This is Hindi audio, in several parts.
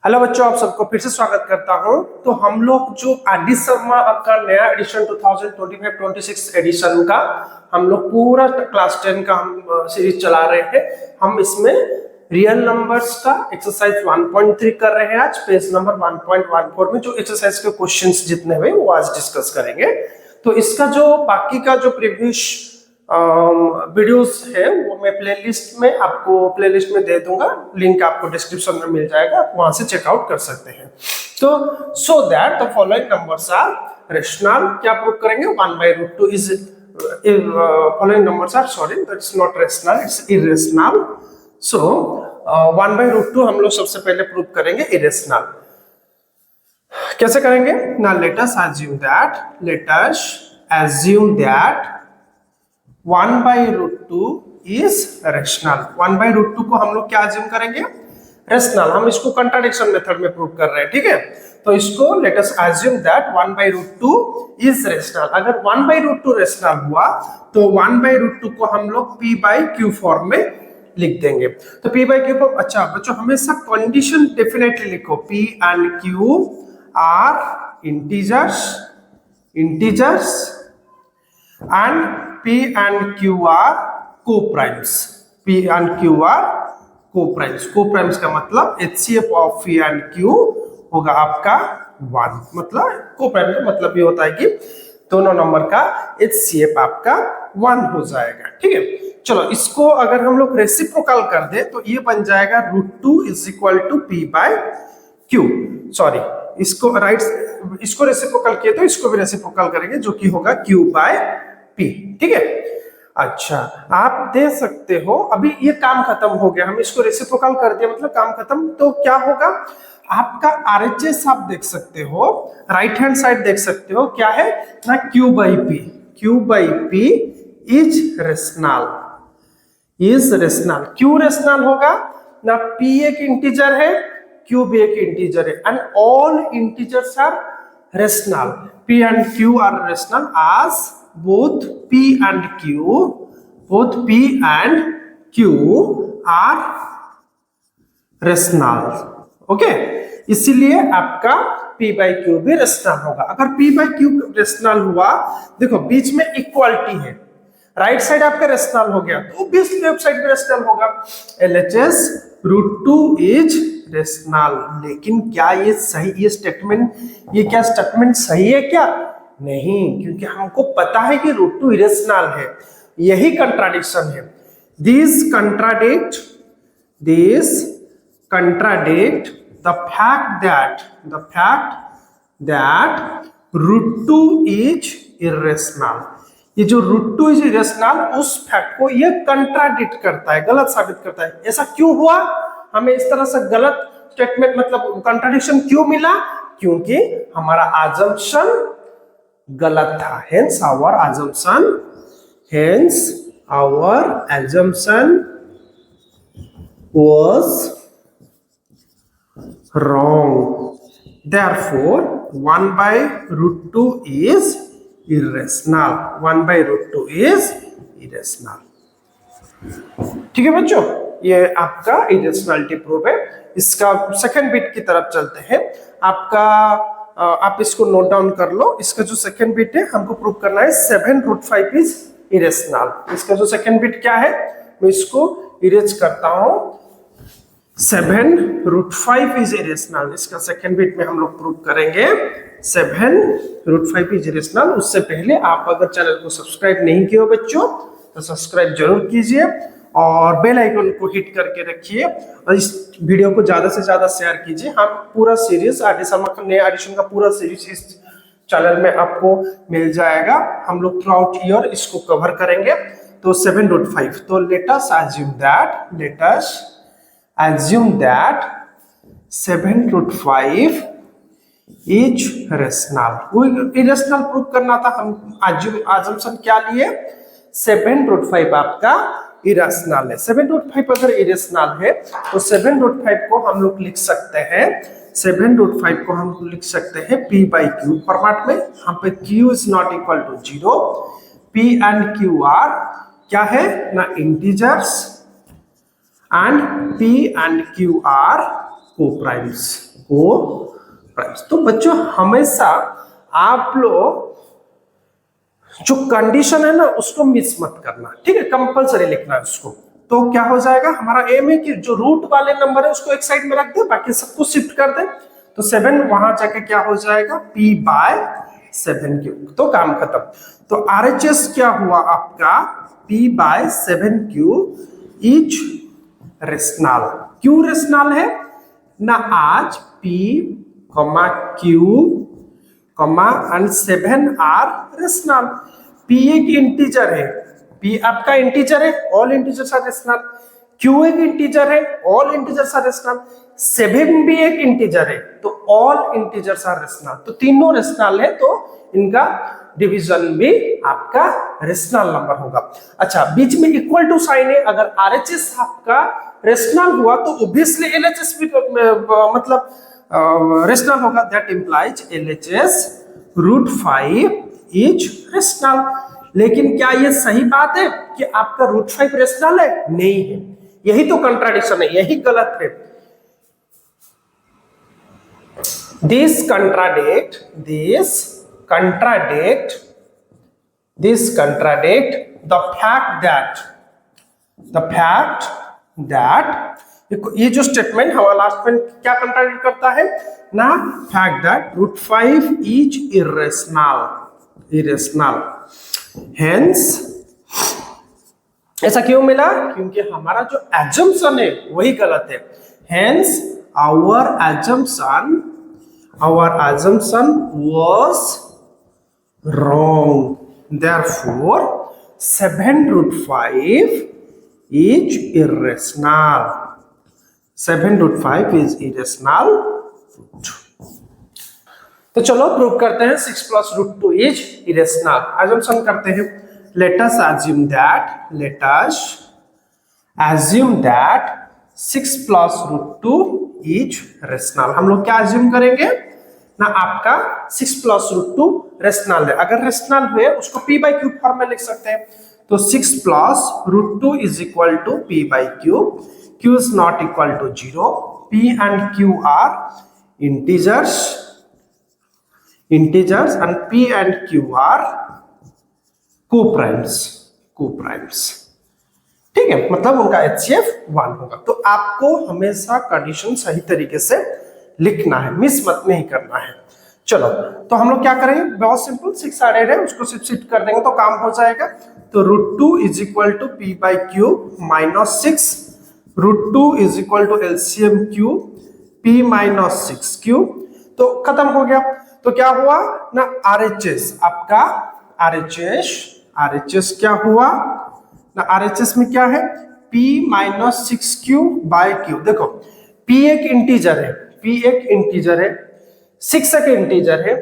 हेलो बच्चों, आप सबको फिर से स्वागत करता हूं। तो हम लोग जो आरडी शर्मा आपका नया एडिशन 2025-26 एडिशन का हम लोग पूरा क्लास 10 का हम सीरीज चला रहे हैं। हम इसमें रियल नंबर्स का एक्सरसाइज 1.3 कर रहे हैं। आज पेज नंबर 1.14 में जो एक्सरसाइज के क्वेश्चंस जितने हुए वो आज डिस्कस करेंगे। तो इसका जो बाकी का जो प्रीवियस वीडियोस है वो मैं प्लेलिस्ट में दे दूंगा। लिंक आपको डिस्क्रिप्शन में मिल जाएगा, आप वहां से चेकआउट कर सकते हैं। तो so that the following numbers are rational. क्या प्रूव करेंगे? 1/√2 is following numbers are sorry that's not rational, it's irrational. So 1/√2 हम लोग सबसे पहले प्रूव करेंगे इरेशनल। कैसे करेंगे ना? let us assume that 1/√2 is rational। 1/√2 को हम लोग क्या assume करेंगे? रेशनल। हम इसको कंट्राडिक्शन मेथड में प्रूव कर रहे हैं, ठीक है। तो इसको let us assume that 1/√2 is rational। अगर 1/√2 रेशनल हुआ तो 1/√2 को हम लोग p/q फॉर्म में लिख देंगे। तो p/q को अच्छा बच्चों हमेशा कंडीशन डेफिनेटली लिखो। p and q are integers and p and q are co-primes। p and q are co-primes। co-primes का मतलब HCF of p and q होगा आपका 1। मतलब co-prime का मतलब ये होता है कि दोनों नंबर का HCF आपका 1 हो जाएगा, ठीक है। चलो इसको अगर हम लोग रेसिप्रोकल कर दे तो ये बन जाएगा √2 = p/q। सॉरी, इसको रेसिप्रोकल किए तो इसको भी रेसिप्रोकल करेंगे जो कि होगा q/p, ठीक है। अच्छा, आप दे सकते हो अभी ये काम खत्म हो गया, हम इसको रेसिप्रोकल कर दिया मतलब काम खत्म। तो क्या होगा आपका RHS आप देख सकते हो, राइट हैंड साइड देख सकते हो क्या है ना, q/p। q/p is rational. क्यों रेशनल होगा ना? p एक इंटीजर है, q भी एक इंटीजर है and all integers are rational. p and q are rational as both p and q are rational। Okay, इसीलिए आपका p/q भी रेशनल होगा। अगर p/q रेशनल हुआ, देखो बीच में इक्वालिटी है, राइट साइड आपका रेशनल हो गया तो ऑब्वियसली लेफ्ट साइड भी रेशनल होगा। LHS √2 is rational. लेकिन क्या ये सही, ये क्या स्टेटमेंट सही है क्या? नहीं, क्योंकि हमको पता है कि √2 इरेशनल है। यही कंट्राडिक्शन है। This contradict the fact that √2 is irrational। ये जो √2 इज इरेशनल उस फैक्ट को ये कंट्राडिक्ट करता है, गलत साबित करता है। ऐसा क्यों हुआ? हमें इस तरह से गलत स्टेटमेंट मतलब कंट्राडिक्शन क्यों मिला? क्योंकि हमारा assumption गलत था। Hence our assumption was wrong। Therefore 1/√2 is irrational। 1/√2 is irrational। ठीक है बच्चों, ये आपका इरेशनलिटी प्रूफ है। इसका सेकंड बिट की तरफ चलते हैं। आपका आप इसको नोट डाउन कर लो। इसका जो सेकंड बिट है हमको प्रूव करना है 7√5 इज इरेशनल। इसका जो सेकंड बिट क्या है, मैं इसको इरेज करता हूं। 7√5 इज इरेशनल। इसका सेकंड बिट में हम लोग प्रूव करेंगे 7√5 इज इरेशनल। उससे पहले आप अगर चैनल को सब्सक्राइब नहीं किए हो बच्चों तो सब्सक्राइब जरूर कीजिए और बेल आइकन को हिट करके रखिए और इस वीडियो को ज्यादा से ज्यादा शेयर कीजिए। हम पूरा सीरीज आरडी शर्मा का नया एडिशन का पूरा सीरीज इस चैनल में आपको मिल जाएगा। हम लोग थ्रू आउट ईयर इसको कवर करेंगे। तो 7√5, तो let us assume that 7√5 is rational. वो इरेशनल प्रूव करना था। हम assumption क्या लिए? 7√5 आपका इरेशनल है। 7√5 अगर इरेशनल है तो 7√5 को हम लोग लिख सकते हैं, 7√5 को हम लिख सकते हैं p/q फॉर्मेट में। हम पे q is not equal to 0। p and q are क्या है ना, integers and p and q are coprimes, coprimes. तो बच्चों हमेशा आप लोग जो कंडीशन है ना उसको मिस मत करना, ठीक है, कंपलसरी लिखना है उसको। तो क्या हो जाएगा, हमारा एम है कि जो रूट वाले नंबर है उसको एक साइड में रख दे, बाकी सबको शिफ्ट कर दे। तो 7 वहां जाके क्या हो जाएगा, p/7q, तो काम खत्म। तो RHS क्या हुआ आपका, p/7q इज रेशनल। क्यों रेशनल है ना, आज p, q and 7 are rational. p एक इंटीजर है, p आपका इंटीजर है, all integers are rational. q एक इंटीजर है, ऑल इंटीजर्स आर रेशनल। 7 भी एक इंटीजर है, तो ऑल इंटीजर्स आर रेशनल। तो तीनों रेशनल है, तो इनका डिवीजन भी आपका रेशनल नंबर होगा। अच्छा, बीच में इक्वल टू साइन है, अगर RHS आपका रेशनल हुआ तो ऑब्वियसली LHS भी मतलब रेशनल होगा। That implies LHS √5 is rational. लेकिन क्या ये सही बात है कि आपका √5 रेशनल है? नहीं है, यही तो कंट्राडिक्शन है, यही गलत है। This contradict the fact that ये जो स्टेटमेंट हमारा लास्ट में क्या कंट्राडिक्ट करता है ना, fact that √5 is irrational. Hence ऐसा क्यों मिला, क्योंकि हमारा जो एजम्पशन है वही गलत है। Hence our assumption was wrong. Therefore 7√5 is irrational. 7√5 is irrational. तो चलो प्रूव करते हैं 6 + √2 is irrational। assumption करते हैं, let us assume that 6 + √2 is rational। हम लोग क्या assume करेंगे ना, आपका 6 + √2 रेशनल है। अगर रेशनल हुए उसको p/q फॉर्म में लिख सकते हैं। तो 6 + √2 is equal to p/q। q is not equal to 0। p and q are integers and p and q are coprimes. ठीक है, मतलब उनका HCF 1 होगा। तो आपको हमेशा कंडीशन सही तरीके से लिखना है, मिस मत नहीं करना है। चलो, तो हम लोग क्या करेंगे, बहुत सिंपल, 6 एडेड है उसको शिफ्ट कर देंगे तो काम हो जाएगा। तो √2 is equal to p/q -6, √2 is equal to LCM q, p - 6q, तो खत्म हो गया। तो क्या हुआ ना, RHS आपका RHS क्या हुआ ना, RHS में क्या है, p - 6q/q। देखो p एक इंटीजर है, 6 एक इंटीजर है,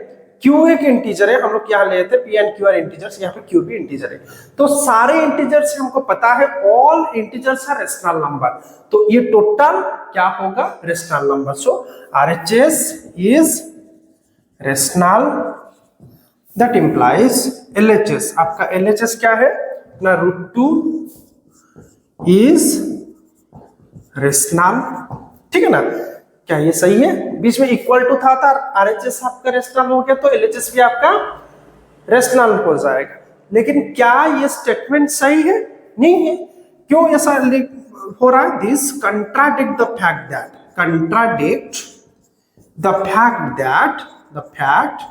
q एक इंटीजर है। हम लोग यहाँ ले थे p and q are integers, यहाँ पे q भी इंटीजर है। तो सारे इंटीजर्स से हमको पता है all integers are rational number, तो ये टोटल क्या होगा, rational number. So RHS is rational. That implies LHS, आपका LHS क्या है ना, √2 इज रेशनल। ठीक है ना, क्या ये सही है? बीच में इक्वल टू था RHS आपका रेशनल हो गया, तो LHS भी आपका रेशनल हो जाएगा। लेकिन क्या ये स्टेटमेंट सही है? नहीं है। क्यों ऐसा हो रहा है? This contradict the fact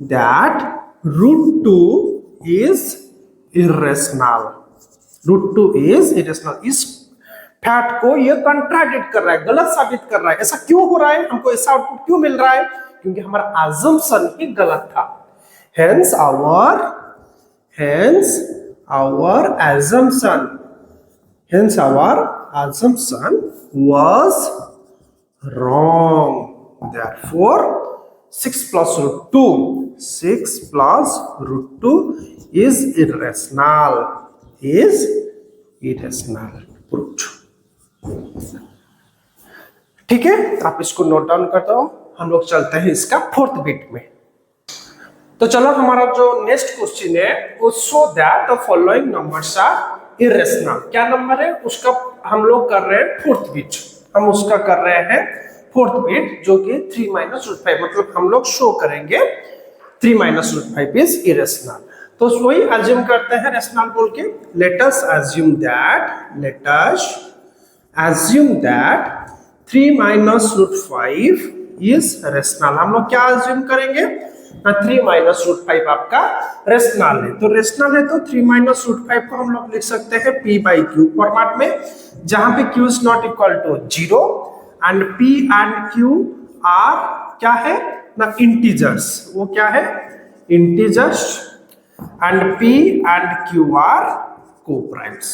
that √2 is irrational। √2 is irrational। इस फैक्ट को ये कंट्राडिक्ट कर रहा है, गलत साबित कर रहा है। ऐसा क्यों हो रहा है, हमको ऐसा आउटपुट क्यों मिल रहा है? क्योंकि हमारा assumption ही गलत था। Hence our assumption was wrong। Therefore 6 + √2 is irrational। ठीक है, आप इसको नोट डाउन कर दो। हम लोग चलते हैं इसका 4th बिट में। तो चलो, हमारा जो नेक्स्ट क्वेश्चन है वो show that the following numbers are irrational. क्या नंबर है उसका हम लोग कर रहे हैं 4th बिट, हम उसका कर रहे हैं फोर्थ बिट जो कि 3 माइनस रूट 5, मतलब हम लोग शो करेंगे 3 माइनस रूट 5 इज इरेशनल। तो वही अज्यूम करते हैं रेशनल बोल के। Let us assume that 3 minus root 5 is rational. हम लोग क्या अज्यूम करेंगे? 3 माइनस रूट 5 आपका रेशनल है। तो रेशनल है तो 3 माइनस रूट 5 को हम लोग लिख सकते हैं p बाई क्यू फॉर्मेट में, जहां पे q is not equal to 0 and p and q are क्या है ना, इंटीजर्स। वो क्या है? Integers. And p and q are coprimes.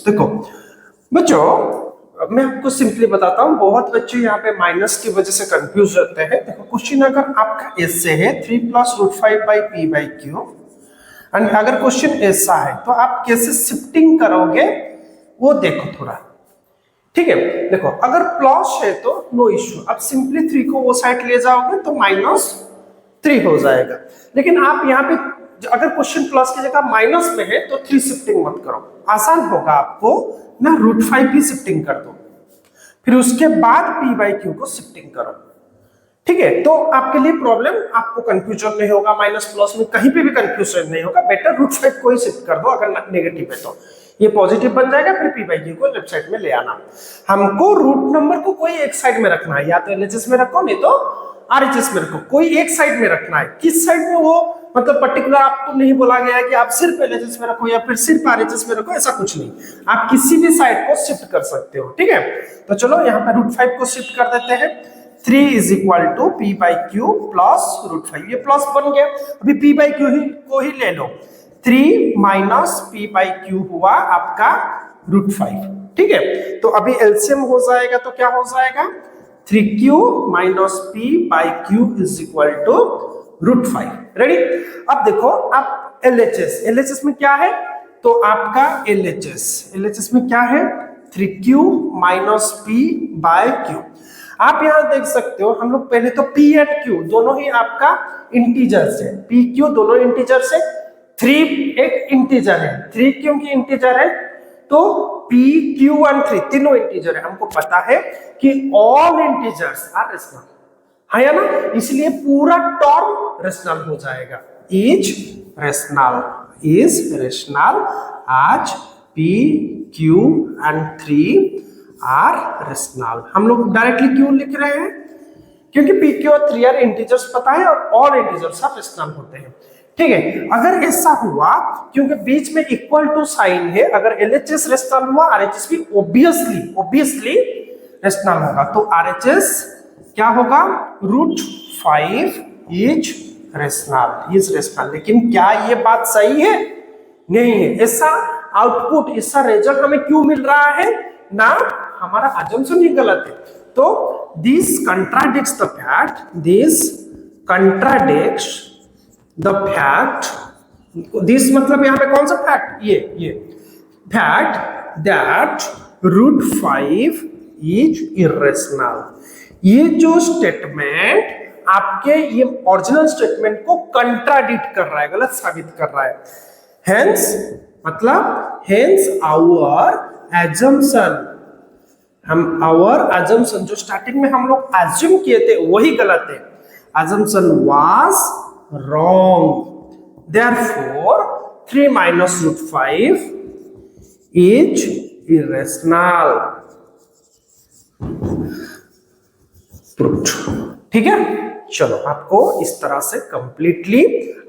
देखो बच्चों, अब मैं आपको सिंपली बताता हूं, बहुत बच्चे यहाँ पे माइनस की वजह से कंफ्यूज रहते हैं। देखो क्वेश्चन अगर आपका ऐसे है 3 plus root 5 by P by Q, and अगर क्वेश्चन ऐसा है तो आप कैसे शिफ्टिंग करोगे वो देखो थोड़ा, ठीक है। देखो अगर प्लस है तो नो इश्यू, आप सिंपली 3 को वो साइड ले जाओगे तो -3 हो जाएगा। लेकिन आप यहाँ पे अगर क्वेश्चन प्लस की जगह माइनस में है तो 3 शिफ्टिंग मत करो, आसान होगा आपको ना, रूट 5 भी शिफ्टिंग कर दो, फिर उसके बाद p बाई क्यू को शिफ्टिंग करो, ठीक है। तो आपके लिए प्रॉब्लम, आपको कंफ्यूजन नहीं होगा, माइनस प्लस में कहीं पे भी कंफ्यूजन नहीं होगा। बेटर रूट 5 को ही शिफ्ट कर दो, अगर नेगेटिव है तो ये पॉजिटिव बन जाएगा, फिर p बाई क्यू को लेफ्ट साइड में ले आना। हमको रूट नंबर को कोई एक साइड में रखना है, या तो एलएचएस में रखो नहीं तो आरएचएस में रखो, कोई एक साइड में रखना है। किस साइड में वो मतलब पर्टिकुलर आपको नहीं बोला गया है कि आप सिर्फ एलएचएस में रखो या फिर सिर्फ आरएचएस में रखो, ऐसा कुछ नहीं, आप किसी भी साइड को शिफ्ट कर सकते हो, ठीक है। तो चलो यहाँ पे रूट 5 को शिफ्ट कर देते हैं। 3 is equal to p by Q plus root 5, ये प्लस बन गया। अभी p बाई क्यू को ही ले लो, 3 माइनस p बाई क्यू हुआ आपका रूट 5, ठीक है। तो अभी एलसीएम हो जाएगा तो क्या हो जाएगा? 3q minus p by Q is equal to root 5। Ready? अब देखो आप एलएचएस में क्या है? तो आपका एलएचएस में क्या है? 3q minus p bye q। आप यहां देख सकते हो, हम लोग पहले तो p एंड q दोनों ही आपका इंटीजर्स है, p q दोनों इंटीजर्स है, 3 एक इंटीजर है, 3 क्योंकि इंटीजर है तो p q एंड 3 तीनों इंटीजर है। हमको पता है कि ऑल इंटीजर्स आर रेशनल, है या ना, इसलिए पूरा टर्म रेशनल हो जाएगा। इज रेशनल आज p q and 3 are rational. हम लोग डायरेक्टली क्यों लिख रहे हैं? क्योंकि p q और 3 आर इंटीजर्स पता है और ऑल इंटीजर्स आर रेशनल होते हैं, ठीक है। अगर ऐसा हुआ, क्योंकि बीच में इक्वल टू साइन है, अगर एलएचएस रेशनल हुआ आरएचएस भी ऑब्वियसली रेशनल होगा। तो आरएचएस क्या होगा? Root 5 is rational. लेकिन क्या ये बात सही है? नहीं है। ऐसा आउटपुट, ऐसा रिजल्ट हमें क्यों मिल रहा है ना, हमारा अजम्पशन ही गलत है। तो this contradicts the fact, this मतलब यहां पे कौन सा फैक्ट? ये fact that root 5 is irrational. ये जो स्टेटमेंट आपके ये ओरिजिनल स्टेटमेंट को कंट्राडिक्ट कर रहा है, गलत साबित कर रहा है। हेंस आवर अजम्पशन जो स्टार्टिंग में हम लोग अज्यूम किए थे वही गलत है। Assumption was wrong, therefore 3 minus root 5 is irrational. ठीक है, चलो आपको इस तरह से कंप्लीटली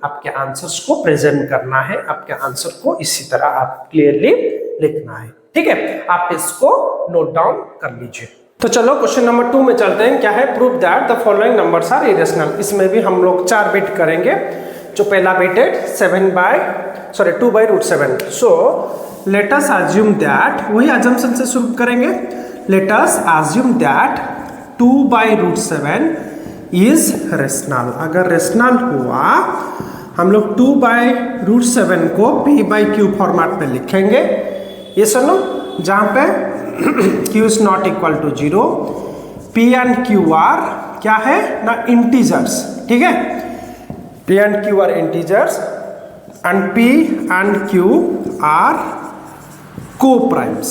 आपके आंसर्स को प्रेजेंट करना है, आपके आंसर को इसी तरह आप क्लियरली लिखना है, ठीक है। आप इसको नोट डाउन कर लीजिए। तो चलो क्वेश्चन नंबर 2 में चलते हैं। क्या है? Prove that the following numbers are irrational. इसमें भी हम लोग 4 बिट करेंगे। जो पहला बिट है 2 by root 7। So let us assume that, वही अजम्पशन से शुरू करेंगे। Let us assume that 2 by root 7 is rational. अगर रेशनल हुआ, हम लोग 2 बाई रूट 7 को p बाई क्यू फॉर्मेट में लिखेंगे। ये सुनो, जहां पे q is not equal to 0, p and q are क्या है ना, इंटीजर्स, ठीक है। p and q are integers and p and q are coprimes.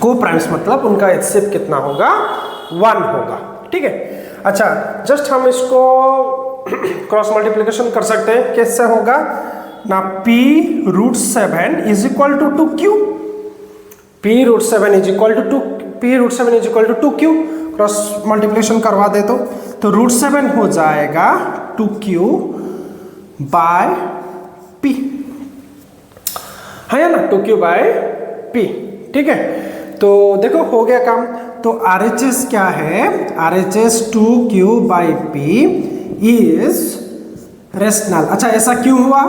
Coprimes मतलब उनका एचसीएफ कितना होगा? 1 होगा। ठीक है, अच्छा जस्ट हम इसको क्रॉस मल्टीप्लिकेशन कर सकते हैं। कैसे होगा ना, p root 7 is equal to 2q, p root 7 is equal to 2q, cross multiplication करवा दे तो रूट 7 हो जाएगा 2q बाय p, है ना, 2q बाय p। ठीक है, तो देखो हो गया काम। तो RHS क्या है, RHS 2q by p is rational. अच्छा ऐसा क्यों हुआ,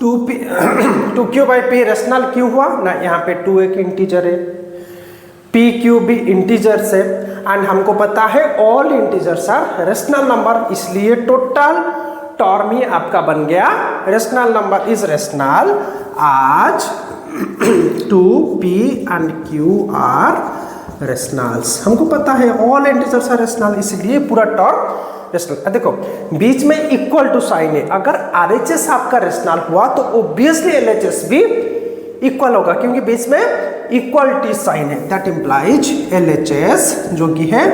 2q बाई p रेशनल क्यों हुआ ना, यहाँ पे 2 एक इंटीजर है, pq भी इंटीजर्स है, एंड हमको पता है all integers are rational number, इसलिए टोटल टर्म ही आपका बन गया रेशनल नंबर इज रेशनल आज 2p and q are rationals. हमको पता है ऑल इंटीजर्स आर रेशनल, इसलिए पूरा टर्म रेशनल। देखो बीच में इक्वल टू साइन है, अगर RHS आपका रेशनल हुआ तो ऑब्वियसली LHS भी इक्वल होगा, क्योंकि बीच में इक्वलिटी साइन है। दैट इंप्लाइज LHS जो कि है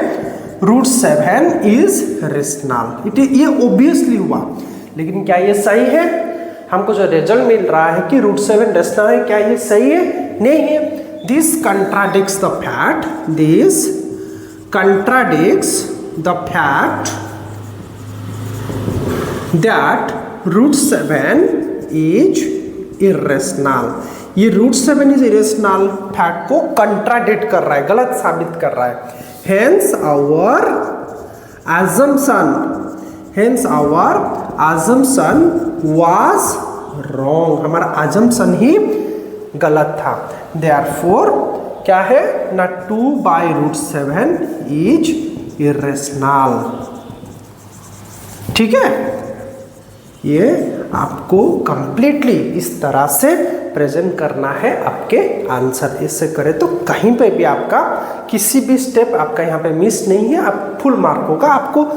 रूट 7 इज रेशनल। ये ऑब्वियसली हुआ, लेकिन क्या ये सही है? हमको जो रिजल्ट मिल रहा है कि रूट 7 रेशनल है, क्या ये सही है? नहीं है। This contradicts the fact, this contradicts the fact that root 7 is irrational. ये रूट 7 इज इरेशनल फैक्ट को कंट्राडिक्ट कर रहा है, गलत साबित कर रहा है। Hence our assumption was wrong, हमारा assumption ही गलत था। Therefore क्या है ना, 2 बाई रूट 7 इज इरेशनल। ठीक है, ये आपको कंप्लीटली इस तरह से प्रेजेंट करना है आपके आंसर। इससे करें तो कहीं पे भी आपका किसी भी स्टेप आपका यहाँ पे मिस नहीं है, आप फुल मार्क होगा। आपको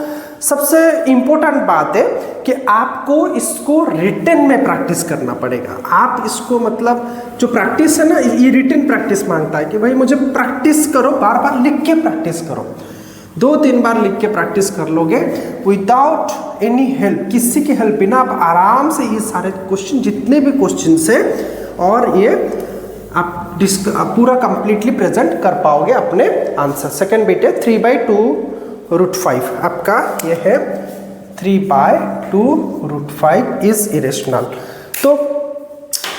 सबसे इम्पोर्टेंट बात है कि आपको इसको रिटन में प्रैक्टिस करना पड़ेगा। आप इसको मतलब जो प्रैक्टिस है ना, ये रिटन प्रैक्टिस मांगता है कि भाई मुझे प्रैक्टिस करो, बार बार लिख के प्रैक्टिस करो। 2-3 बार लिख के प्रैक्टिस कर लोगे विदाउट एनी हेल्प, किसी की हेल्प बिना, आप आराम से ये सारे क्वेश्चन, जितने भी क्वेश्चन है, और ये आप पूरा कंप्लीटली प्रेजेंट कर पाओगे अपने आंसर। सेकेंड बिट है 3/2 रूट 5, आपका ये है 3/2 रूट 5 इज इरेशनल। तो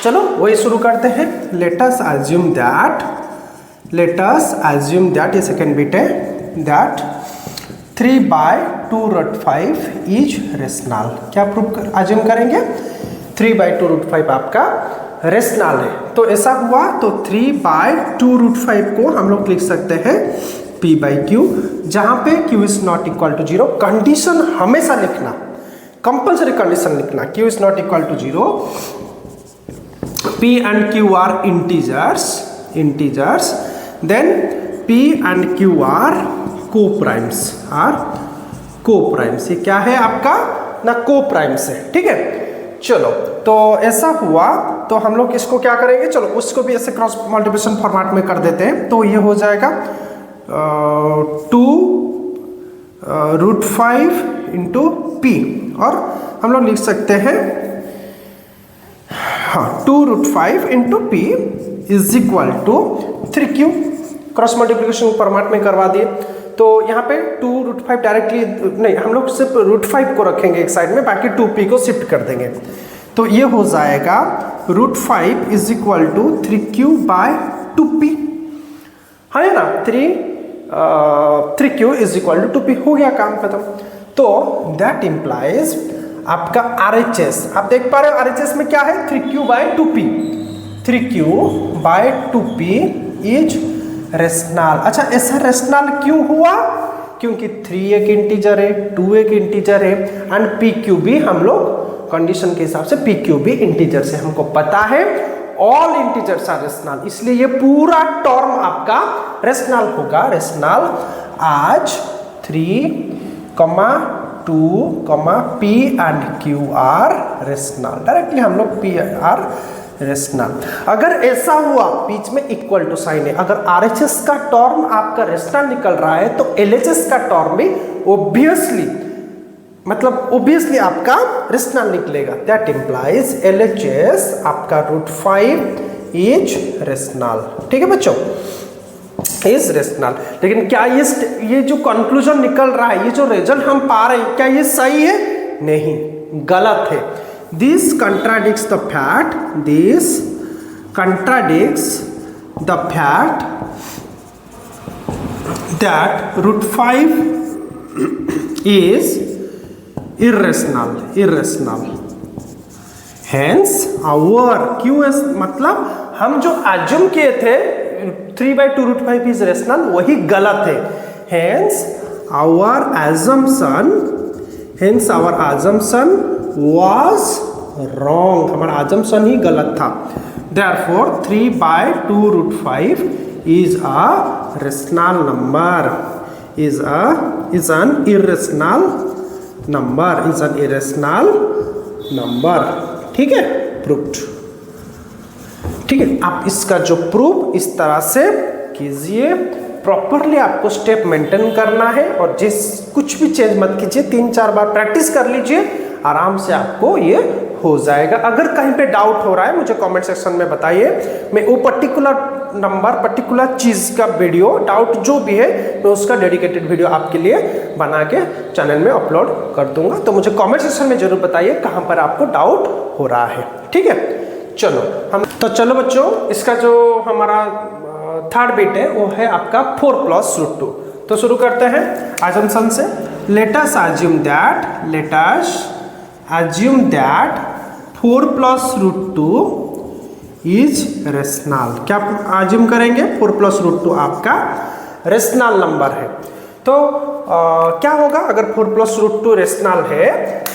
चलो वही शुरू करते हैं। लेट अस अज्यूम दैट ये सेकेंड बिट है, दैट 3/2 रूट 5 इज रेशनल। क्या प्रूफ अज्यूम करेंगे? 3/2 रूट 5 आपका रेशनल है। तो ऐसा हुआ तो 3/2 रूट 5 को हम लोग लिख सकते हैं p/q, जहां पे q is not equal to 0। Condition हमेशा लिखना, कंपल्सरी कंडीशन लिखना, q is not equal to 0, p and q are integers, then p and q are coprimes. ये क्या है आपका ना, कोप्राइम्स है। ठीक है, चलो तो ऐसा हुआ तो हम लोग इसको क्या करेंगे, चलो उसको भी ऐसे क्रॉस मल्टीप्लिकेशन फॉर्मेट में कर देते हैं। तो ये हो जाएगा 2 रूट 5 इंटू p, और हम लोग लिख सकते हैं हाँ 2 root 5 into p is equal to 3q। Cross multiplication format में करवा दिए। तो यहाँ पे 2 रूट 5 डायरेक्टली नहीं, हम लोग सिर्फ रूट 5 को रखेंगे एक साइड में, बाकी 2p को शिफ्ट कर देंगे। तो ये हो जाएगा root 5 is equal to 3q by 2p, है ना, 3q is equal to 2p। हो गया काम खत्म। तो दैट इम्प्लाइज आपका RHS, आप देख पा रहे हो RHS में क्या है, 3q by 2p, 3q by 2p is rational. अच्छा ऐसा रेशनल क्यों हुआ? क्योंकि 3 एक इंटीजर है, 2 एक इंटीजर है, एंड pq भी हम लोग कंडीशन के हिसाब से pq भी इंटीजर से, हमको पता है ऑल इंटीजर्स आर रेशनल, इसलिए ये पूरा टर्म आपका रेशनल होगा। रेशनल आज 3, 2, p and q are rational. Directly हम लोग p आर रेशनल। अगर ऐसा हुआ बीच में इक्वल टू साइन है, अगर RHS का टर्म आपका रेशनल निकल रहा है तो LHS का टर्म भी ऑब्वियसली आपका रेशनल निकलेगा। दैट इंप्लाइज LHS आपका √5 इज रेशनल। ठीक है बच्चों, इज रेशनल। लेकिन क्या ये जो कंक्लूजन निकल रहा है, ये जो रिजल्ट हम पा रहे हैं, क्या ये सही है? नहीं, गलत है। This contradicts the fact, this contradicts the fact that √5 is irrational. Hence our QS मतलब हम जो assume किए थे 3/2 √5 is rational, वही गलत है। Hence our assumption was wrong. हमारा assumption ही गलत था। Therefore 3/2 √5 is a rational number. Is an irrational number. ठीक है, प्रूव्ड। ठीक है, आप इसका जो प्रूफ इस तरह से कीजिए। प्रॉपरली आपको स्टेप मेंटेन करना है और कुछ भी चेंज मत कीजिए। 3-4 बार प्रैक्टिस कर लीजिए, आराम से आपको ये हो जाएगा। अगर कहीं पे डाउट हो रहा है मुझे कमेंट सेक्शन में बताइए, मैं वो पर्टिकुलर चीज़ का वीडियो, डाउट जो भी है, मैं उसका डेडिकेटेड वीडियो आपके लिए बना के चैनल में अपलोड कर दूंगा। तो मुझे कमेंट सेक्शन में जरूर बताइए कहाँ पर आपको डाउट हो रहा है। ठीक है, चलो बच्चों, इसका जो हमारा थर्ड बिट है वो है आपका 4 + √2। तो शुरू करते हैं assumption से। let us assume that 4 + √2 is rational। क्या assume करेंगे? 4 + √2 आपका रेशनल नंबर है। तो क्या होगा अगर 4 + √2 रेशनल है?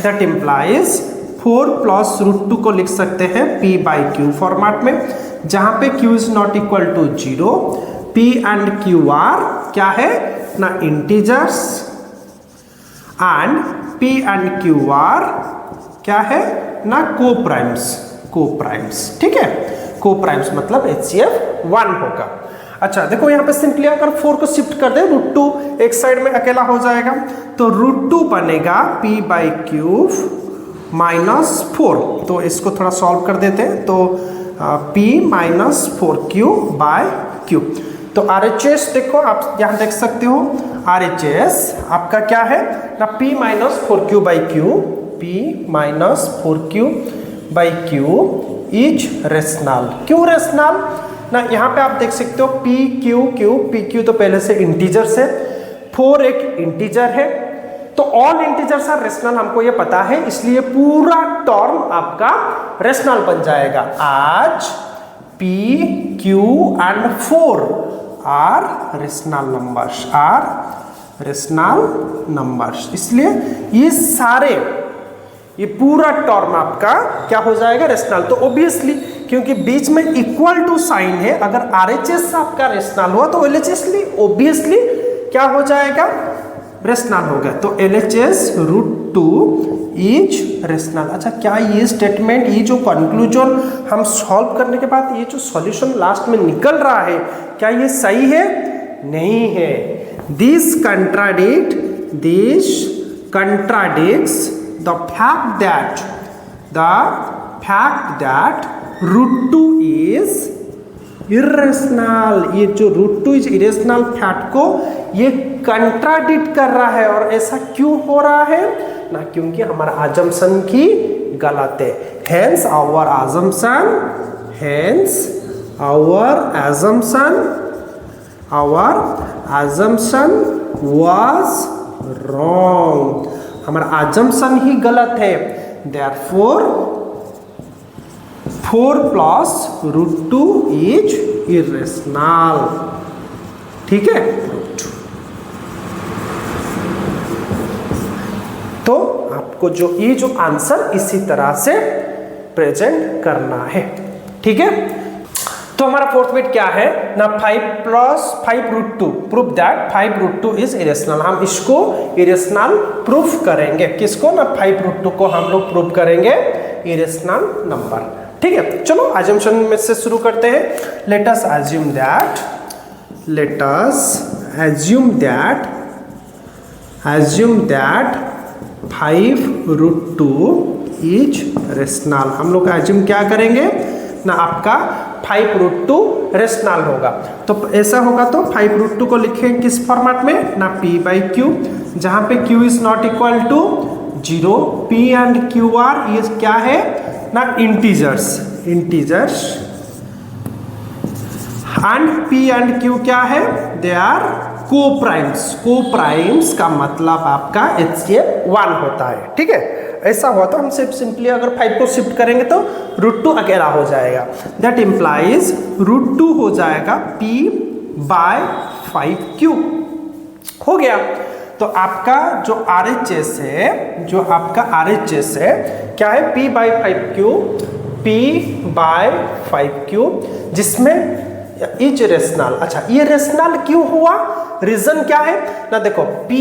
दैट इम्प्लाइज 4 + √2 को लिख सकते हैं P/Q फॉर्मेट में, जहां पे Q is not equal to 0। P and Q are क्या है ना, integers, and P and Q are क्या है ना, कोप्राइम्स। ठीक है, कोप्राइम्स मतलब HCF 1 होगा। अच्छा देखो, यहाँ पे सिंपली अगर 4 को शिफ्ट कर दे, √2 एक साइड में अकेला हो जाएगा, तो √2 बनेगा P/Q -4। तो इसको थोड़ा सॉल्व कर देते हैं। तो P - 4Q/Q। तो RHS देखो, आप यहाँ देख सकते हो, RHS आपका क्या है ना, P - 4Q/Q। P - 4Q/Q is rational. क्यों रेशनल ना, यहाँ पे आप देख सकते हो PQ तो पहले से इंटीजर्स है, 4 एक इंटीजर है, तो ऑल इंटीजर्स आर रेशनल, हमको ये पता है, इसलिए पूरा टर्म आपका रेशनल बन जाएगा। आज P, Q and 4 are rational numbers, इसलिए ये पूरा टर्म आपका क्या हो जाएगा, रेशनल। तो ऑब्वियसली क्योंकि बीच में इक्वल टू साइन है, अगर RHS आपका रेशनल हुआ तो LHS ऑब्वियसली क्या हो जाएगा, रेशनल होगा। तो LHS √2 इज रेशनल। अच्छा, क्या ये स्टेटमेंट, ये जो कंक्लूजन हम सॉल्व करने के बाद ये जो सॉल्यूशन लास्ट में निकल रहा है, क्या ये सही है? नहीं है। This contradicts the fact that √2 is irrational। ये जो √2 इज इरेशनल फैक्ट को ये कंट्राडिक्ट कर रहा है। और ऐसा क्यों हो रहा है ना, क्योंकि हमारा assumption की गलत है। Hence our assumption was wrong। हमारा assumption ही गलत है। Therefore 4 + √2 is irrational। ठीक है, तो आपको ये जो आंसर इसी तरह से प्रेजेंट करना है। ठीक है, तो हमारा फोर्थ बिट क्या है ना, 5 + 5 √2 प्रूफ दैट 5 √2 इज इरेशनल। हम इसको इरेशनल प्रूफ करेंगे। किसको ना, 5 √2 को हम लोग प्रूफ करेंगे इरेशनल नंबर। ठीक है, चलो अजम्पशन में से शुरू करते हैं. Late us assume that 5√2 is rational. हम लोग अज्यूम क्या करेंगे ना, आपका 5√2 रेशनल होगा. तो ऐसा होगा तो 5√2 को लिखें किस फॉर्मेट में ना, p/q, जहां पे q is not equal to 0. p and q are ये क्या है ना, integers and p and q क्या है, दे आर कोप्राइम्स का मतलब आपका HCF 1 होता है. ठीक है, ऐसा हुआ तो हम सिंपली अगर 5 को शिफ्ट करेंगे तो √2 अकेला हो जाएगा. दैट इंप्लाइज √2 हो जाएगा p/5q. हो गया. तो आपका जो RHS है क्या है, p/5q, जिसमें इज रेशनल. अच्छा, ये रेशनल क्यों हुआ, रीजन क्या है ना, देखो p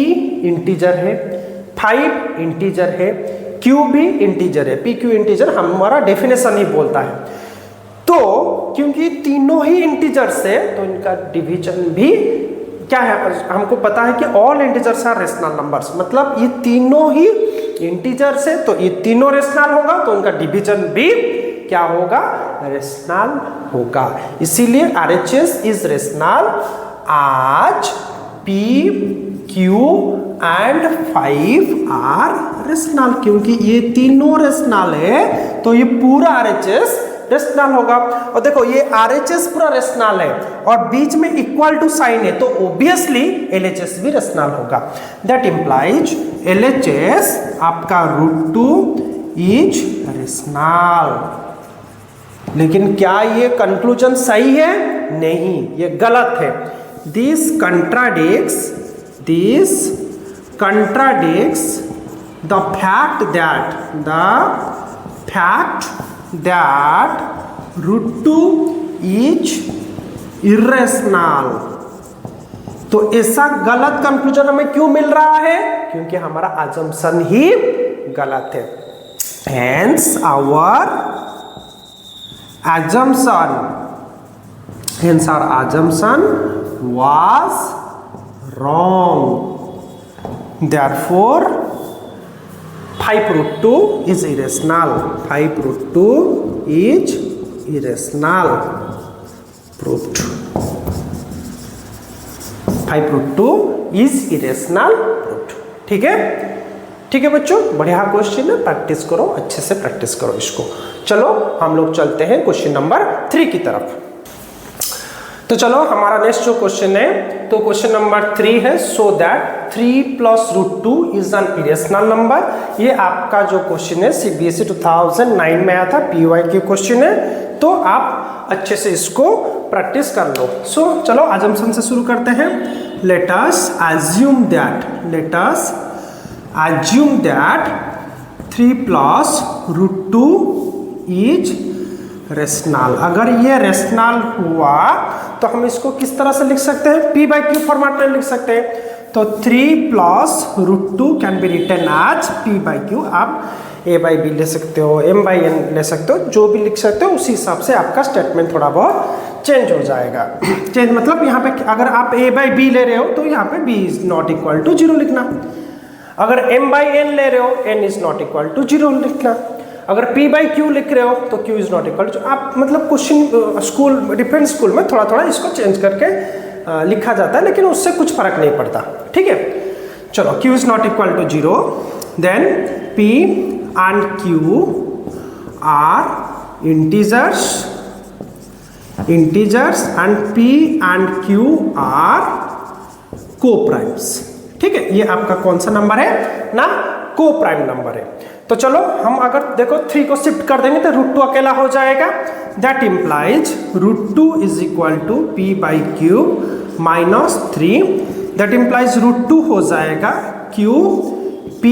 इंटीजर है, 5 इंटीजर है, q भी इंटीजर है. p q इंटीजर हमारा डेफिनेशन ही बोलता है. तो क्योंकि तीनों ही इंटीजर्स है तो इनका डिवीजन भी क्या है, हमको पता है कि all integers are rational numbers. मतलब ये तीनों ही इंटीजर्स है तो ये तीनों रेशनल होगा, तो उनका डिवीजन भी क्या होगा, रेशनल होगा. इसीलिए RHS इज रेशनल आज p, q and 5 are rational. क्योंकि ये तीनों रेशनल है तो ये पूरा RHS रेशनल होगा. और देखो ये RHS पूरा रेशनल है और बीच में इक्वल टू साइन है, तो ऑब्वियसली LHS भी रेशनल होगा. दैट इंप्लाइज LHS आपका √2 इज रेशनल. लेकिन क्या ये कंक्लूजन सही है, नहीं, ये गलत है. This contradicts the fact that √2 is irrational. तो ऐसा गलत कंक्लूजन हमें क्यों मिल रहा है, क्योंकि हमारा assumption ही गलत है. Hence our assumption was wrong. Therefore 5√2 is irrational. 5√2 is irrational. Proved. 5√2 is irrational. Proved. ठीक है बच्चों, बढ़िया क्वेश्चन है, प्रैक्टिस करो, अच्छे से प्रैक्टिस करो इसको. चलो हम लोग चलते हैं क्वेश्चन नंबर 3 की तरफ. तो चलो हमारा नेक्स्ट जो क्वेश्चन है, तो क्वेश्चन नंबर 3 है, so that 3 + √2 is an irrational number. ये आपका जो क्वेश्चन है CBSE 2009 में आया था, PYQ क्वेश्चन है, तो आप अच्छे से इसको प्रैक्टिस कर लो. सो चलो अजम्पशन से शुरू करते हैं. Late us assume that 3 + √2 is rational. अगर ये रेशनल हुआ तो हम इसको किस तरह से लिख सकते हैं, p/q फॉर्मेट में लिख सकते हैं. तो 3 + √2 can be written as p/q. आप a/b ले सकते हो, m/n ले सकते हो, जो भी लिख सकते हो, उसी हिसाब से आपका स्टेटमेंट थोड़ा बहुत चेंज हो जाएगा. चेंज मतलब यहाँ पे अगर आप a/b ले रहे हो तो यहाँ पे b is not equal to 0 लिखना. अगर m/n ले रहे हो, n is not equal to 0 लिखना. अगर p/q लिख रहे हो तो q is not equal to, आप मतलब क्वेश्चन स्कूल डिफरेंट स्कूल में थोड़ा थोड़ा इसको चेंज करके लिखा जाता है, लेकिन उससे कुछ फर्क नहीं पड़ता. ठीक है, चलो q is not equal to 0, then p and q are integers and p and q are coprimes. ठीक है, ये आपका कौन सा नंबर है ना, कोप्राइम नंबर है. तो चलो हम अगर देखो 3 को शिफ्ट कर देंगे तो √2 अकेला हो जाएगा. That implies √2 is equal to p/q -3. That implies √2 हो जाएगा q p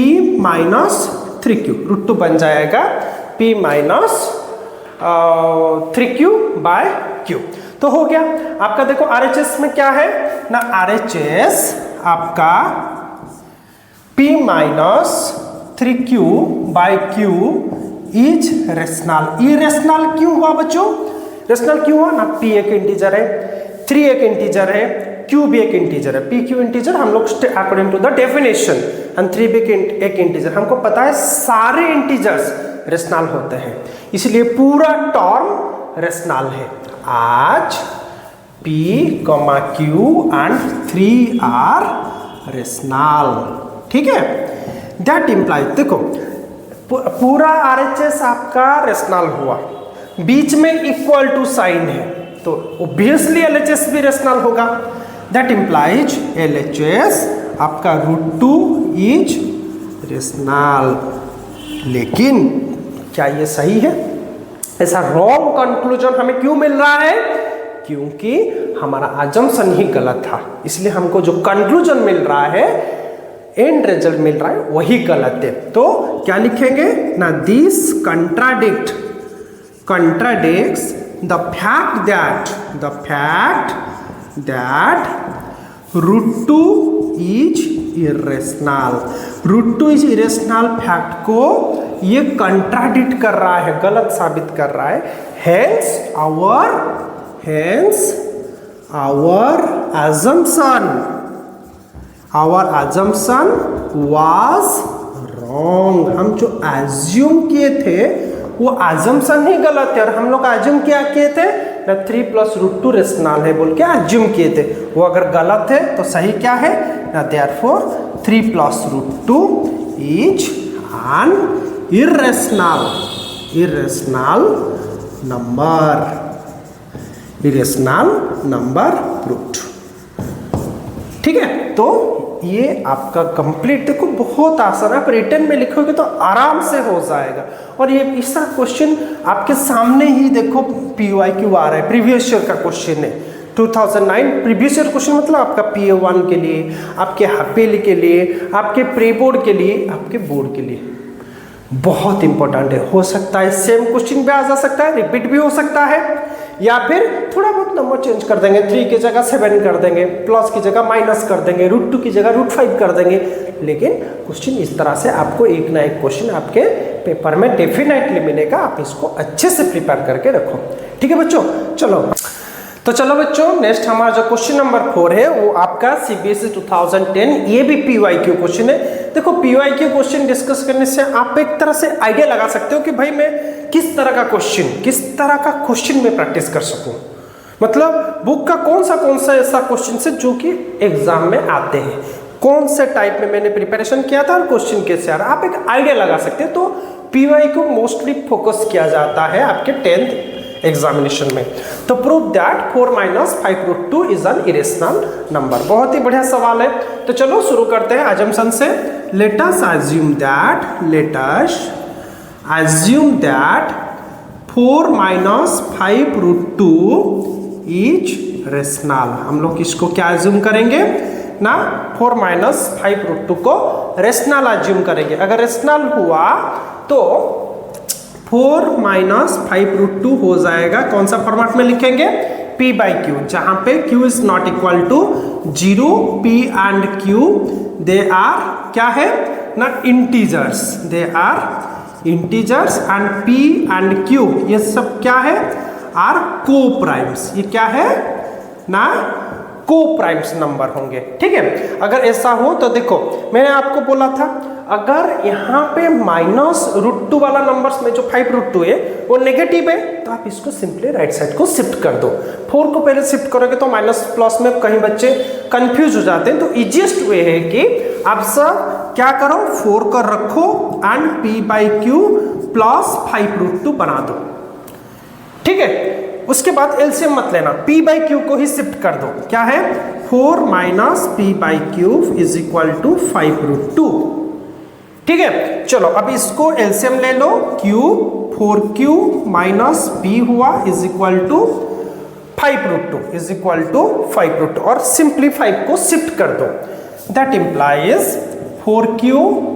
-3q. √2 बन जाएगा p -3q/q. तो हो गया आपका. देखो RHS में क्या है ना, RHS आपका p -3q/q is rational. Irrational क्यों हुआ बच्चों? रेशनल क्यों हुआ ना, p एक इंटीजर है, 3 एक इंटीजर है, q भी एक इंटीजर है। p q इंटीजर हम लोग according to the definition, and 3 भी एक इंटीजर। हमको पता है सारे इंटीजर्स रेशनल होते हैं, इसलिए पूरा टर्म रेशनल है। आज p, q and 3 are rational. ठीक है, दैट इम्प्लाइज, देखो पूरा RHS आपका रेशनल हुआ, बीच में इक्वल टू साइन है, तो ऑब्वियसली LHS भी रेशनल होगा। दैट इम्प्लाइज LHS आपका √2 इज रेशनल। लेकिन क्या ये सही है? ऐसा रॉन्ग कंक्लूजन हमें क्यों मिल रहा है? क्योंकि हमारा अजम्पशन ही गलत था, इसलिए हमको जो कंक्लूजन मिल रहा है, एंड रिजल्ट मिल रहा है, वही गलत है। तो क्या लिखेंगे ना, this contradicts the fact that √2 is irrational। √2 is irrational fact को ये कंट्राडिक्ट कर रहा है, गलत साबित कर रहा है। hence our assumption was wrong। हम जो assume किए थे वो assumption ही गलत है, और हम लोग assume क्या किए थे ना, 3 + √2 रेशनल है बोल के assume किए थे, वो अगर गलत है तो सही क्या है ना, therefore 3 + √2 is an irrational number proved। ठीक है, तो ये आपका कंप्लीट, देखो बहुत आसान है, आप रिटर्न में लिखोगे तो आराम से हो जाएगा। और ये इसका क्वेश्चन आपके सामने ही देखो PYQ आ रहा है, प्रीवियस ईयर का क्वेश्चन है 2009। प्रीवियस ईयर क्वेश्चन मतलब आपका PA1 के लिए, आपके हापेली के लिए, आपके प्री बोर्ड के लिए, आपके बोर्ड के लिए बहुत इंपॉर्टेंट है। हो सकता है सेम क्वेश्चन भी आ जा सकता है, रिपीट भी हो सकता है, या फिर थोड़ा बहुत नंबर चेंज कर देंगे, 3 की जगह 7 कर देंगे, प्लस की जगह माइनस कर देंगे, √2 की जगह √5 कर देंगे। लेकिन क्वेश्चन इस तरह से आपको एक ना एक क्वेश्चन आपके पेपर में डेफिनेटली मिलेगा। आप इसको अच्छे से प्रिपेयर करके रखो। ठीक है बच्चों, चलो बच्चों, नेक्स्ट हमारा जो क्वेश्चन नंबर 4 है वो आपका CBSE 2010, ये भी PYQ क्वेश्चन है। देखो PYQ क्वेश्चन डिस्कस करने से आप एक तरह से आइडिया लगा सकते हो कि भाई मैं किस तरह का क्वेश्चन में प्रैक्टिस कर सकूं, मतलब बुक का कौन सा ऐसा क्वेश्चन से जो कि एग्जाम में आते हैं, कौन से टाइप में मैंने प्रिपरेशन किया था और क्वेश्चन कैसे आ रहा है, आप एक आइडिया लगा सकते हैं। तो PYQ मोस्टली फोकस किया जाता है आपके 10th एग्जामिनेशन में। तो prove that 4 - 5√2 is an irrational number. बहुत ही बढ़िया सवाल है। तो चलो शुरू करते हैं अजम्पशन से। Let us assume that 4 - 5√2 is rational. हम लोग इसको क्या assume करेंगे ना, 4 - 5√2 को रेशनल assume करेंगे। अगर रेशनल हुआ तो 4 - 5√2 हो जाएगा, कौन सा फॉर्मेट में लिखेंगे, P/Q, जहां पे Q is not equal to 0। P and Q they are क्या है ना, integers, they are integers, and P and Q ये सब क्या है, आर को-प्राइम्स। ये क्या है ना, को-प्राइम्स नंबर होंगे। ठीक है, अगर ऐसा हो तो देखो मैंने आपको बोला था, अगर यहाँ पे -√2 वाला नंबर्स में जो 5√2 है वो नेगेटिव है तो आप इसको सिंपली राइट साइड को शिफ्ट कर दो। 4 को पहले शिफ्ट करोगे तो माइनस प्लस में कहीं बच्चे कंफ्यूज हो जाते हैं। तो इजीएस्ट वे है कि आप सब क्या करो, 4 को रखो एंड P/Q + 5√2 बना दो। ठीक है, उसके बाद एलसीएम मत लेना, P/Q को ही शिफ्ट कर दो। क्या है, 4 - P/Q = 5√2। ठीक है, चलो अब इसको एलसीएम ले लो। Q 4Q - P हुआ = 5√2 और सिंपली 5 को शिफ्ट कर दो। That implies 4Q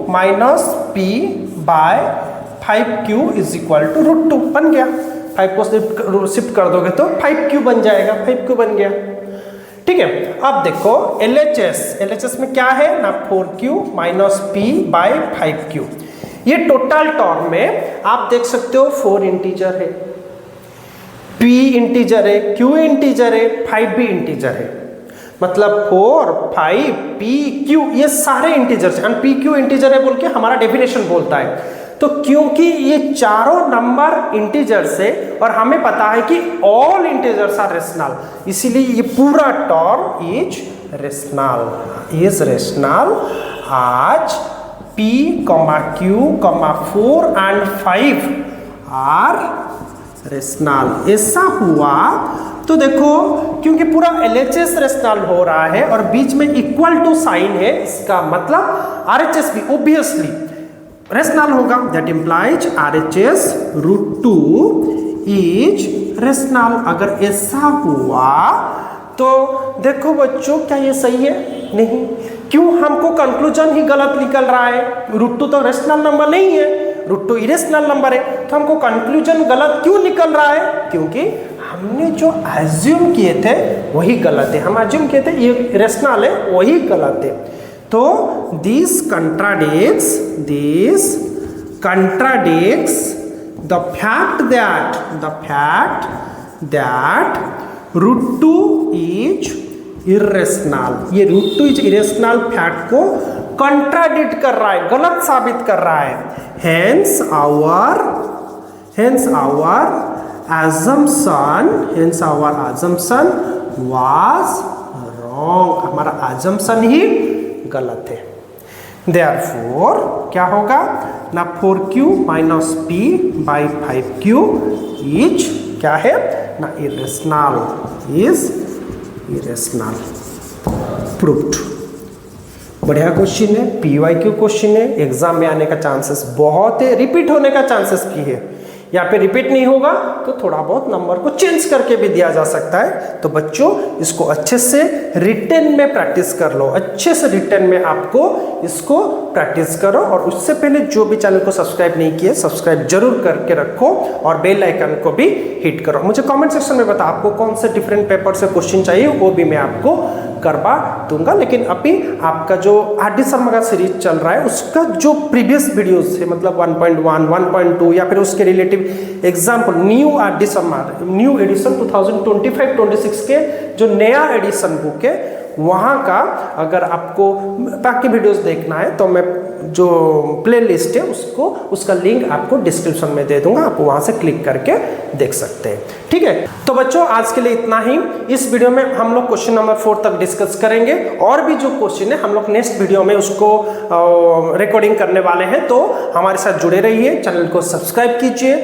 - P by 5Q = √2 बन गया। 5 को शिफ्ट कर दोगे तो 5Q बन जाएगा, 5Q बन गया। ठीक है, अब देखो LHS में क्या है ना, 4Q - P by 5Q। ये टोटल टर्म में आप देख सकते हो 4 इंटीजर है, p इंटीजर है, q इंटीजर है, 5 भी इंटीजर है। मतलब 4, 5, p, q ये सारे इंटीजर है। p, q इंटीजर है बोल के हमारा डेफिनेशन बोलता है। तो क्योंकि ये चारों नंबर इंटीजर्स है और हमें पता है कि ऑल इंटीजर्स आर रेशनल, इसीलिए ये पूरा टर्म इज रेशनल आज p, q, 4 and 5 are rational. ऐसा हुआ तो देखो क्योंकि पूरा LHS रेशनल हो रहा है और बीच में इक्वल टू साइन है, इसका मतलब RHS भी ऑब्वियसली रेशनल होगा। That implies RHS √2 is rational. अगर ऐसा हुआ तो देखो बच्चों, क्या ये सही है? नहीं। क्यों? हमको कंक्लूजन ही गलत निकल रहा है। √2 तो रेशनल नंबर नहीं है, √2 इरेशनल नंबर है, तो हमको कंक्लूजन गलत क्यों निकल रहा है? क्योंकि हमने जो एज्यूम किए थे वही गलत है। हम एज्यूम किए थे ये रेशनल है, वही गलत है। तो this contradicts the fact that √2 is irrational। ये √2 इज इरेशनल फैक्ट को कंट्राडिक्ट कर रहा है, गलत साबित कर रहा है। Hence our assumption was wrong। हमारा assumption ही गलत है। Therefore क्या होगा ना, 4q minus p by 5q is क्या है ना, इरेशनल, प्रूव्ड। बढ़िया क्वेश्चन है, PYQ क्वेश्चन है, एग्जाम में आने का चांसेस बहुत है, रिपीट होने का चांसेस भी है। यहाँ पे रिपीट नहीं होगा तो थोड़ा बहुत नंबर को चेंज करके भी दिया जा सकता है। तो बच्चों इसको अच्छे से रिटन में प्रैक्टिस कर लो, अच्छे से रिटन में आपको इसको प्रैक्टिस करो। और उससे पहले जो भी चैनल को सब्सक्राइब नहीं किए, सब्सक्राइब जरूर करके रखो और बेल आइकन को भी हिट करो। मुझे कमेंट सेक्शन में बताओ आपको कौन से डिफरेंट पेपर से क्वेश्चन चाहिए, वो भी मैं आपको करवा दूंगा। लेकिन अभी आपका जो RD शर्मा का सीरीज चल रहा है उसका जो प्रीवियस वीडियोस है, मतलब 1.1, 1.2 या फिर उसके relative example, new RD Sharma new edition 2025-26 के जो नया एडिशन बुक है वहाँ का अगर आपको बाकी वीडियोस देखना है तो मैं जो प्लेलिस्ट है उसका लिंक आपको डिस्क्रिप्शन में दे दूंगा, आप वहां से क्लिक करके देख सकते हैं। ठीक है, तो बच्चों आज के लिए इतना ही। इस वीडियो में हम लोग क्वेश्चन नंबर 4 तक डिस्कस करेंगे और भी जो क्वेश्चन है हम लोग नेक्स्ट वीडियो में उसको रिकॉर्डिंग करने वाले हैं। तो हमारे साथ जुड़े रहिए, चैनल को सब्सक्राइब कीजिए,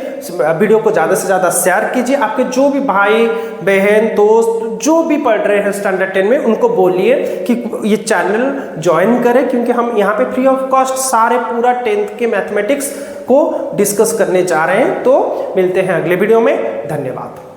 वीडियो को ज़्यादा से ज़्यादा शेयर कीजिए। आपके जो भी भाई बहन दोस्त जो भी पढ़ रहे हैं स्टैंडर्ड 10 में उनको बोलिए कि ये चैनल ज्वाइन करें, क्योंकि हम यहाँ पे फ्री ऑफ कॉस्ट सारे पूरा 10th के मैथमेटिक्स को डिस्कस करने जा रहे हैं। तो मिलते हैं अगले वीडियो में, धन्यवाद।